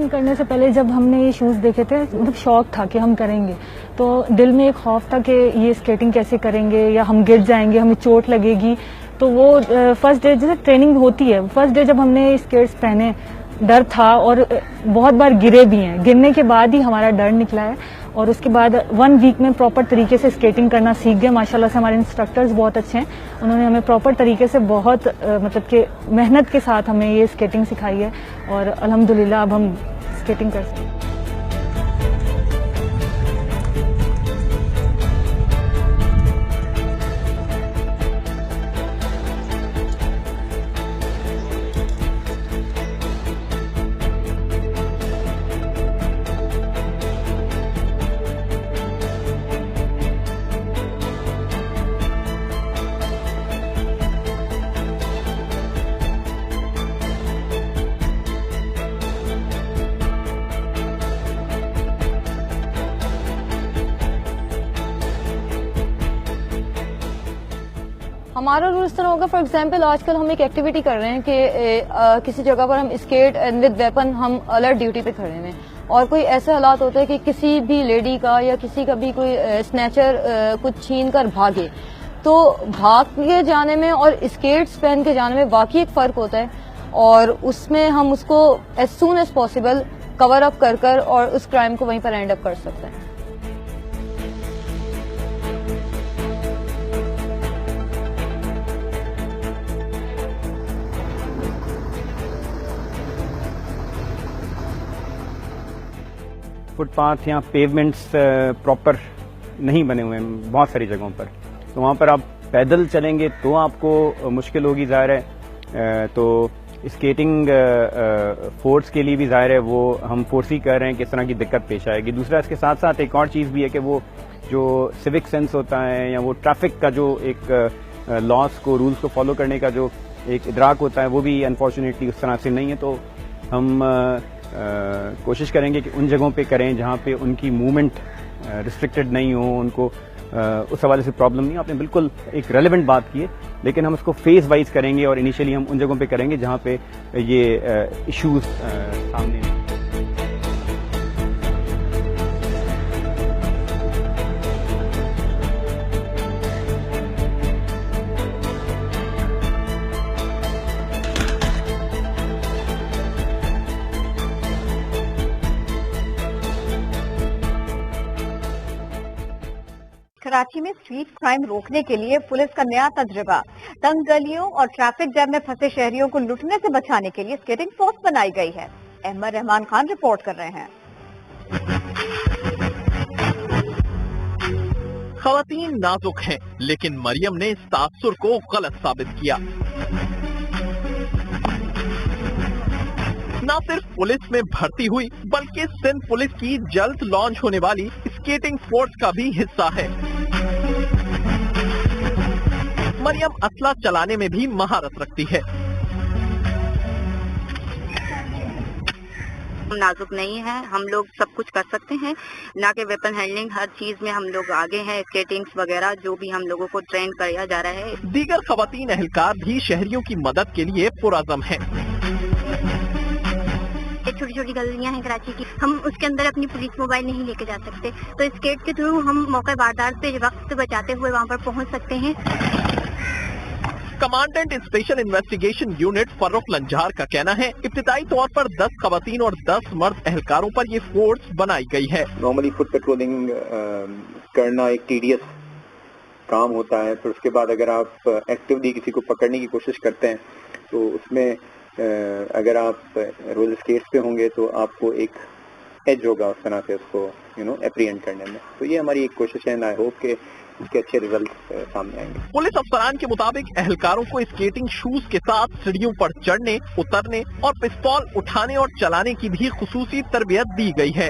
Skating करने से पहले जब हमने ये शूज़ देखे थे मतलब शौक था कि हम करेंगे, तो दिल में एक खौफ था कि ये स्केटिंग कैसे करेंगे या हम गिर जाएंगे, हमें चोट लगेगी। तो वो फर्स्ट डे जैसे ट्रेनिंग होती है, फर्स्ट डे जब हमने स्केट्स पहने डर था और बहुत बार गिरे भी हैं। गिरने के बाद ही हमारा डर निकला है और उसके बाद 1 वीक में प्रॉपर तरीके से स्केटिंग करना सीख गए। माशाल्लाह से हमारे इंस्ट्रक्टर्स बहुत अच्छे हैं, उन्होंने हमें प्रॉपर तरीके से बहुत मतलब कि मेहनत के साथ हमें ये स्केटिंग सिखाई है और अल्हम्दुलिल्लाह अब हम स्केटिंग कर सकते हैं। हमारा रूल इस तरह होगा, फॉर एग्जाम्पल आजकल हम एक एक्टिविटी कर रहे हैं कि किसी जगह पर हम स्केट एंड विद वेपन हम अलर्ट ड्यूटी पे खड़े हैं और कोई ऐसे हालात होते हैं कि किसी भी लेडी का या किसी का भी कोई स्नैचर कुछ छीन कर भागे, तो भाग के जाने में और स्केट्स पहन के जाने में वाकई एक फ़र्क होता है और उसमें हम उसको as soon as possible cover up कर और उस क्राइम को वहीं पर एंड अप कर सकते हैं। फुटपाथ या पेवमेंट्स प्रॉपर नहीं बने हुए हैं बहुत सारी जगहों पर, तो वहाँ पर आप पैदल चलेंगे तो आपको मुश्किल होगी, ज़ाहिर है। तो स्केटिंग फोर्स के लिए भी ज़ाहिर है वो हम फोर्स ही कर रहे हैं कि इस तरह की दिक्कत पेश आएगी। दूसरा इसके साथ साथ एक और चीज़ भी है कि वो जो सिविक सेंस होता है या वो ट्रैफिक का जो एक लॉस को रूल्स को फॉलो करने का जो एक इदराक होता है वो भी अनफॉर्चुनेटली उस तरह से नहीं है। तो हम कोशिश करेंगे कि उन जगहों पे करें जहाँ पे उनकी मूवमेंट रिस्ट्रिक्टेड नहीं हो, उनको उस हवाले से प्रॉब्लम नहीं। आपने बिल्कुल एक रेलेवेंट बात की है, लेकिन हम उसको फेज वाइज करेंगे और इनिशियली हम उन जगहों पे करेंगे जहाँ पे ये इश्यूज सामने कराची में स्ट्रीट क्राइम रोकने के लिए पुलिस का नया तजुर्बा। तंग गलियों और ट्रैफिक जैम में फंसे शहरियों को लुटने से बचाने के लिए स्केटिंग फोर्स बनाई गई है। अहमद रहमान खान रिपोर्ट कर रहे हैं। खवातीन नाजुक हैं, लेकिन मरियम ने इस तासुर को गलत साबित किया। न सिर्फ पुलिस में भर्ती हुई बल्कि सिंध पुलिस की जल्द लॉन्च होने वाली स्केटिंग फोर्स का भी हिस्सा है। मरियम असला चलाने में भी महारत रखती है। नाजुक नहीं है, हम लोग सब कुछ कर सकते हैं, ना कि वेपन हैंडलिंग, हर चीज में हम लोग आगे हैं। स्केटिंग्स वगैरह जो भी हम लोगों को ट्रेन किया जा रहा है। दीगर खवातीन एहलकार भी शहरियों की मदद के लिए पुरअज़म हैं। छोटी छोटी गलियां हैं कराची की, हम उसके अंदर अपनी पुलिस मोबाइल नहीं लेके जा सकते, तो स्केट के थ्रू हम मौके वारदात से वक्त बचाते हुए वहाँ पर पहुँच सकते हैं। Commandant special investigation unit Farrukh Lanjar का कहना है, इब्तिदाई तौर पर 10 खवातीन और 10 मर्द एहलकारों पर ये फोर्स बनाई गई है। नॉर्मली फुट पेट्रोलिंग करना एक टीडियस काम होता है, फिर उसके बाद अगर आप एक्टिवली किसी को पकड़ने की कोशिश करते हैं तो उसमें अगर आप रोलर स्केट्स पे होंगे तो आपको एक एज होगा उस तरह से उसको एप्रीहेंड करने में। तो ये हमारी एक कोशिश है, आई होप कि इसके अच्छे रिजल्ट सामने आएंगे। पुलिस अफसरान के मुताबिक एहलकारों को स्केटिंग शूज के साथ सीढ़ियों पर चढ़ने, उतरने और पिस्तौल उठाने और चलाने की भी खुसूसी तरबियत दी गई है।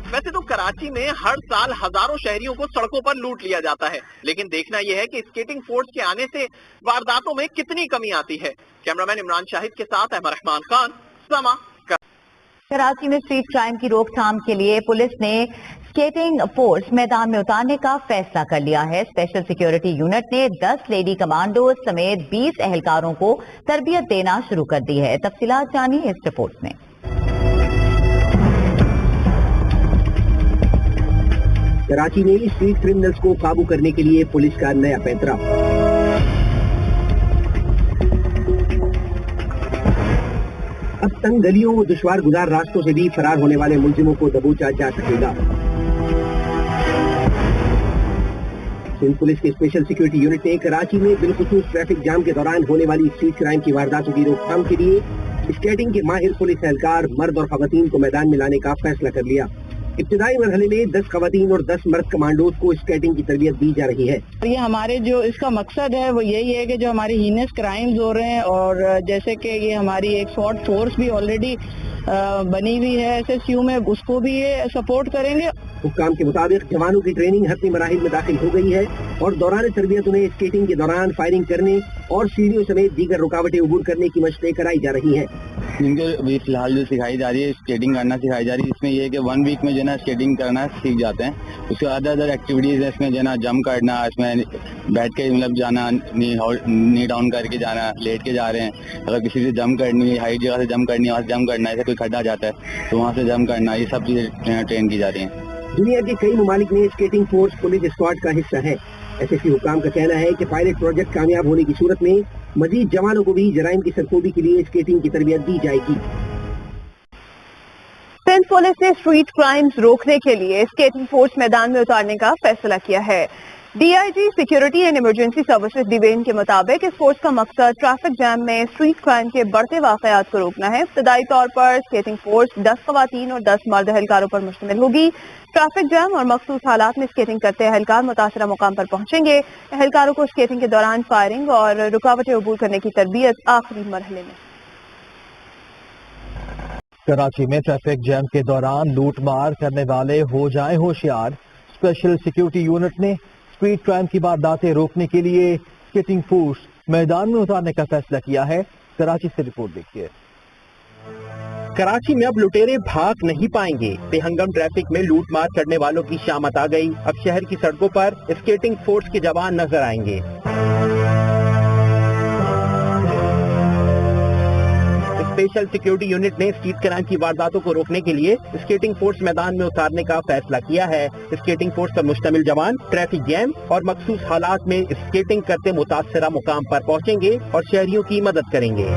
वैसे तो कराची में हर साल हजारों शहरियों को सड़कों पर लूट लिया जाता है, लेकिन देखना यह है कि स्केटिंग फोर्स के आने से वारदातों में कितनी कमी आती है। कैमरामैन इमरान शाहिद के साथ अहमद रहमान खान, समा। कराची में स्ट्रीट क्राइम की रोकथाम के लिए पुलिस ने स्केटिंग फोर्स मैदान में उतारने का फैसला कर लिया है। स्पेशल सिक्योरिटी यूनिट ने 10 लेडी कमांडो समेत 20 एहलकारों को तरबियत देना शुरू कर दी है। तफसीलात जानिए इस रिपोर्ट में। کراچی میں اسٹریٹ کرمنلز کو قابو کرنے کے لیے پولیس کا نیا پیترا۔ اب تنگ گلیوں و دشوار گزار راستوں سے بھی فرار ہونے والے ملزموں کو دبوچا جا سکے گا۔ سندھ پولیس کے اسپیشل سیکورٹی یونٹ نے کراچی میں بالخصوص ٹریفک جام کے دوران ہونے والی اسٹریٹ کرائم کی وارداتوں کی روک تھام کے لیے اسکیٹنگ کے ماہر پولیس اہلکار مرد اور خواتین کو میدان میں لانے کا فیصلہ کر لیا۔ ابتدائی مرحلے میں 10 خواتین اور 10 مرد کمانڈوز کو اسکیٹنگ کی تربیت دی جا رہی ہے۔ یہ ہمارے جو اس کا مقصد ہے وہ یہی ہے کہ جو ہماری ہینس کرائمز ہو رہے ہیں اور جیسے کہ یہ ہماری ایک سواٹ فورس بھی آلریڈی بنی ہوئی ہے SSU میں، اس کو بھی یہ سپورٹ کریں گے۔ حکام کے مطابق جوانوں کی ٹریننگ حتمی مراحل میں داخل ہو گئی ہے اور دوران تربیت انہیں اسکیٹنگ کے دوران فائرنگ کرنے اور سیڑھیوں سمیت دیگر رکاوٹیں عبور کرنے کی مشقیں کرائی جا رہی ہیں۔ ان کو بھی فی الحال جو سکھائی جا رہی ہے اسکیٹنگ کرنا سکھائی جا رہی ہے، اس میں یہ ہے کہ 1 ویک میں جو ہے نا اسکیٹنگ کرنا سیکھ جاتے ہیں۔ اس کے ادر ایکٹیویٹیز ہے، اس میں جو ہے نا جمپ کرنا، اس میں بیٹھ کے مطلب جانا، نی ڈاؤن کر کے جانا، لیٹ کے جا رہے ہیں۔ اگر کسی سے جمپ کرنی ہے، ہائی جگہ سے جمپ کرنی ہے، وہاں سے جمپ کرنا ہے، ایسے کوئی کھڈا جاتا ہے تو وہاں سے جمپ کرنا، یہ سب چیزیں ٹرین کی جا رہی ہیں۔ دنیا کے کئی ممالک میں اسکیٹنگ فورس پولیس اسکواڈ کا حصہ ہے۔ SSU حکام کا کہنا ہے کہ پائلٹ پروجیکٹ کامیاب ہونے کی صورت میں مزید جوانوں کو بھی جرائم کی سرکوبی کے لیے اسکیٹنگ کی تربیت دی جائے گی۔ سندھ پولیس نے اسٹریٹ کرائمز روکنے کے لیے اسکیٹنگ فورس میدان میں اتارنے کا فیصلہ کیا ہے۔ DIG security and emergency services ڈیوین کے مطابق اس فورس کا مقصد ٹریفک جام میں اسٹریٹ کرائم کے بڑھتے واقعات کو روکنا ہے۔ ابتدائی طور پر اسکیٹنگ فورس 10 خواتین اور 10 مرد اہلکاروں پر مشتمل ہوگی۔ ٹریفک جام اور مخصوص حالات میں اسکیٹنگ کرتے اہلکار متاثرہ مقام پر پہنچیں گے۔ اہلکاروں کو اسکیٹنگ کے دوران فائرنگ اور رکاوٹیں عبور کرنے کی تربیت آخری مرحلے میں۔ کراچی میں ٹریفک جام کے دوران لوٹ مار کرنے والے ہو جائیں ہوشیار۔ اسپیشل سیکیورٹی یونٹ نے اسٹریٹ کرائم کی وارداتیں روکنے کے لیے اسکیٹنگ فورس میدان میں اتارنے کا فیصلہ کیا ہے۔ کراچی سے رپورٹ دیکھیے۔ کراچی میں اب لٹیرے بھاگ نہیں پائیں گے۔ بے ہنگم ٹریفک میں لوٹ مار کرنے والوں کی شامت آ گئی۔ اب شہر کی سڑکوں پر اسکیٹنگ فورس کے جوان نظر آئیں گے۔ اسپیشل سیکیورٹی یونٹ نے اسٹریٹ کرائم کی وارداتوں کو روکنے کے لیے اسکیٹنگ فورس میدان میں اتارنے کا فیصلہ کیا ہے۔ اسکیٹنگ فورس پر مشتمل جوان ٹریفک جام اور مخصوص حالات میں اسکیٹنگ کرتے متاثرہ مقام پر پہنچیں گے اور شہریوں کی مدد کریں گے۔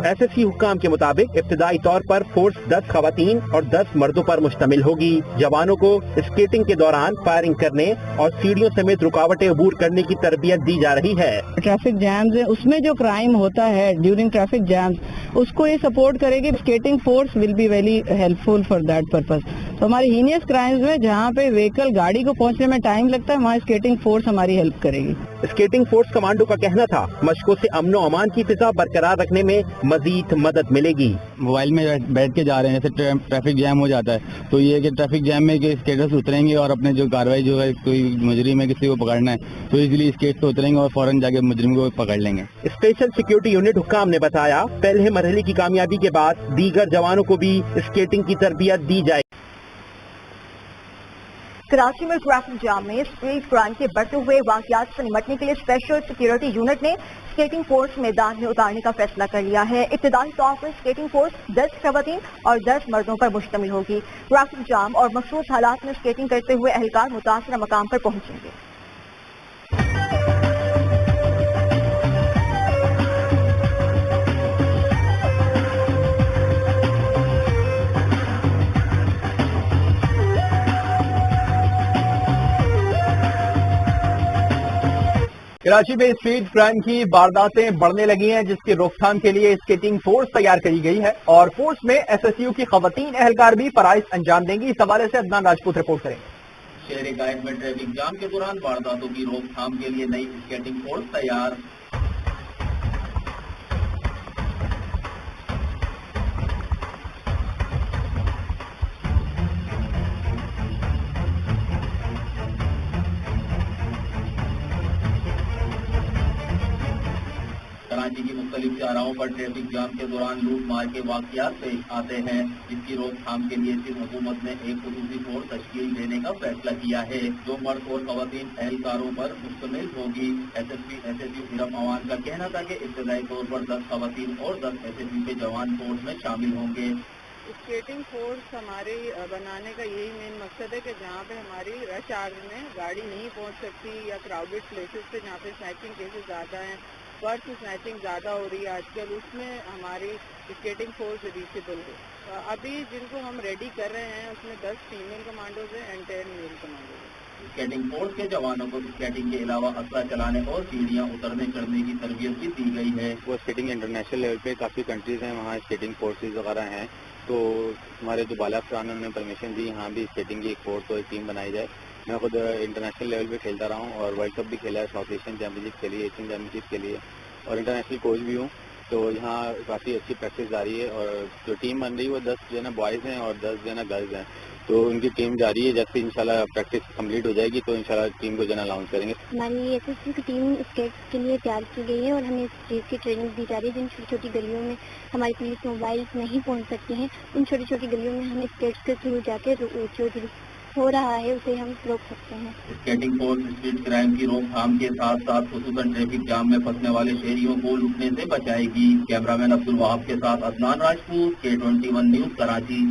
SSU حکام کے مطابق ابتدائی طور پر فورس 10 خواتین اور 10 مردوں پر مشتمل ہوگی۔ جوانوں کو اسکیٹنگ کے دوران فائرنگ کرنے اور سیڑھیوں سمیت رکاوٹیں عبور کرنے کی تربیت دی جا رہی ہے۔ ٹریفک جامز ہے، اس میں جو کرائم ہوتا ہے ڈیورنگ ٹریفک جامز، اس کو یہ سپورٹ کرے گی۔ Skating force will be very help for that purpose. تو ہماری ہینیس کرائمز میں جہاں پہ وہیکل گاڑی کو پہنچنے میں ٹائم لگتا ہے، وہاں اسکیٹنگ فورس ہماری ہیلپ کرے گی۔ اسکیٹنگ فورس کمانڈو کا کہنا تھا مشقوں سے امن و امان کی فضا برقرار رکھنے میں مزید مدد ملے گی۔ موبائل میں بیٹھ کے جا رہے ہیں، جیسے ٹریفک جام ہو جاتا ہے تو یہ کہ ٹریفک جام میں کہ اسکیٹرز اتریں گے اور اپنے جو کاروائی جو ہے کوئی مجرم ہے کسی کو پکڑنا ہے تو ایزیلی اسکیٹ سے اتریں گے اور فوراً جا کے مجرم کو پکڑ لیں گے۔ اسپیشل سیکیورٹی یونٹ حکام نے بتایا پہلے مرحلے کی کامیابی کے بعد دیگر جوانوں کو بھی اسکیٹنگ کی تربیت دی جائے۔ کراچی میں ٹریفک جام میں اسٹریٹ کرائم کے بڑھتے ہوئے واقعات سے نمٹنے کے لیے اسپیشل سیکیورٹی یونٹ نے اسکیٹنگ فورس میدان میں اتارنے کا فیصلہ کر لیا ہے۔ ابتدائی طور پر اسکیٹنگ فورس 10 خواتین اور 10 مردوں پر مشتمل ہوگی۔ ٹریفک جام اور مخصوص حالات میں اسکیٹنگ کرتے ہوئے اہلکار متاثرہ مقام پر پہنچیں گے۔ کراچی میں اسٹریٹ کرائم کی وارداتیں بڑھنے لگی ہیں، جس کی روک تھام کے لیے اسکیٹنگ فورس تیار کری گئی ہے اور فورس میں SSU کی خواتین اہلکار بھی فرائض انجام دیں گی۔ اس حوالے سے عدنان راجپوت رپورٹ کریں گے۔ شہر قائد میں ٹریفک جام کے دوران وارداتوں کی روک تھام کے لیے نئی اسکیٹنگ فورس تیار۔ کراچی کی مختلف شاہراہوں پر ٹریفک جام کے دوران لوٹ مار کے واقعات پیش آتے ہیں، جس کی روک تھام کے لیے سندھ حکومت نے ایک خصوصی فورس تشکیل دینے کا فیصلہ کیا ہے جو مرد اور خواتین اہلکاروں پر مشتمل ہوگی۔ SSU حرم عوان کا کہنا تھا کہ ابتدائی طور پر 10 خواتین اور 10 SSU کے جوان فورس میں شامل ہوں گے۔ स्केटिंग फोर्स हमारे बनाने का यही मेन मकसद है कि जहाँ पे हमारी रश आवर में गाड़ी नहीं पहुँच सकती या क्राउडेड प्लेसेस पे जहाँ पे स्नैचिंग केसेस ज़्यादा हैं, पर्स स्नैचिंग ज़्यादा हो रही है आजकल, उसमें हमारी स्केटिंग फोर्स रीचेबल हो। अभी जिनको हम रेडी कर रहे हैं उसमें 10 फीमेल कमांडोज हैं एंड 10 मेल कमांडोज हैं। स्केटिंग फोर्स के जवानों को स्केटिंग के अलावा असला चलाने और सीढ़ियां उतरने चढ़ने की तरबियत भी दी गई है। वो स्केटिंग इंटरनेशनल लेवल पे काफ़ी कंट्रीज़ हैं, वहाँ स्केटिंग फोर्सेज वगैरह हैं, तो हमारे जो बाला अफसरान उन्होंने परमिशन दी यहाँ भी स्केटिंग की एक फोर्स और एक टीम बनाई जाए। मैं खुद इंटरनेशनल लेवल पे खेलता रहा हूँ और वर्ल्ड कप भी खेला है, साउथ एशियन चैम्पियनशिप के लिए, एशियन चैम्पियनशिप के लिए, और इंटरनेशनल कोच भी हूँ। तो यहाँ काफ़ी अच्छी प्रैक्टिस जारी है और जो टीम बन रही है वो 10 जो है ना बॉयज़ हैं और 10 जो है ना गर्ल्स हैं, तो उनकी टीम जारी है। जैसे इंशाल्लाह प्रैक्टिस कंप्लीट हो जाएगी तो इंशाल्लाह टीम को जो है ना अनाउंस करेंगे। हमारी एसएसयू की टीम स्केट के लिए तैयार की गई है और हमें इस चीज़ की ट्रेनिंग दी जा रही है। जिन छोटी छोटी गलियों में हमारी पुलिस मोबाइल नहीं पहुंच सकती हैं, उन छोटी छोटी गलियों में हम स्केट्स के थ्रू जाके जो हो रहा है उसे हम रोक सकते हैं। स्केटिंग फोर्स स्ट्रीट क्राइम की रोकथाम के साथ साथ खुसूसन ट्रैफिक जाम में फंसने वाले शहरियों को लुटने से बचाएगी। कैमरामैन अब्दुल वहाब के साथ अदनान राजपूत, K21 न्यूज़, कराची।